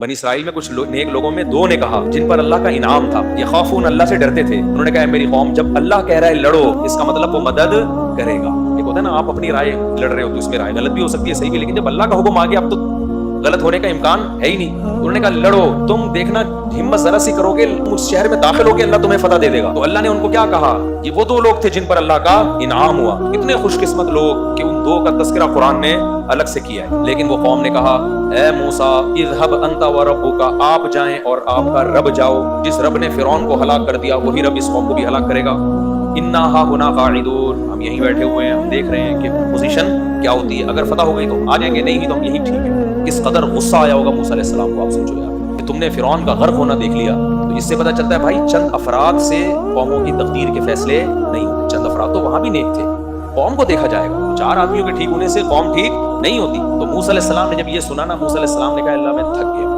बनी इसराइल में कुछ नेक लोगों में दो ने कहा जिन पर अल्लाह का इनाम था, ये खौफून अल्लाह से डरते थे। उन्होंने कहा मेरी कौम, जब अल्लाह कह रहा है लड़ो, इसका मतलब वो मदद करेगा। एक होता है ना, आप अपनी राय लड़ रहे हो तो इसमें राय गलत भी हो सकती है, सही भी, लेकिन जब अल्लाह का हुक्म आ गया अब तो गलत होने का इम्कान है ही नहीं। उन्होंने कहा लड़ो, तुम देखना हिम्मत जरा सी करोगे उस शहर में दाखिल होकर अल्लाह तुम्हें फतह दे देगा। तो अल्लाह ने उनको क्या कहा, ये वो दो लोग थे जिन पर अल्लाह का इनाम हुआ। इतने खुशकिस्मत लोग कि उन दो का तस्करा कुरान ने अलग से किया है। लेकिन वो कौम ने कहा, ए मूसा इज़हब अंता व रब्बुका, आप जाएं और आपका रब जाओ। जिस रब ने फिरौन को हलाक कर दिया वही रब इस कौम को भी हलाक करेगा। इन्ना हा हुना काइदून, हम यहीं बैठे हुए हैं, हम देख रहे हैं कि पोजीशन क्या होती है। अगर फतह हो गई तो आ जाएंगे, नहीं तो हम यहीं ठीक है। किस कदर गुस्सा आया होगा मूसा अलैहि सलाम को, आप सोचो यार, कि तुमने फिरौन का गर्क होना देख लिया। तो इससे पता चलता है भाई, चंद अफराद से कौमों की तकदीर के फैसले नहीं होते। चंद अफराद तो वहां भी नेक थे, कौम को देखा जाएगा। चार आदमियों के ठीक होने से कौम ठीक नहीं होती। तो मूसा अलैहि सलाम ने जब ये सुना ना, मूसा अलैहि सलाम ने कहा अल्लाह मैं थक गया।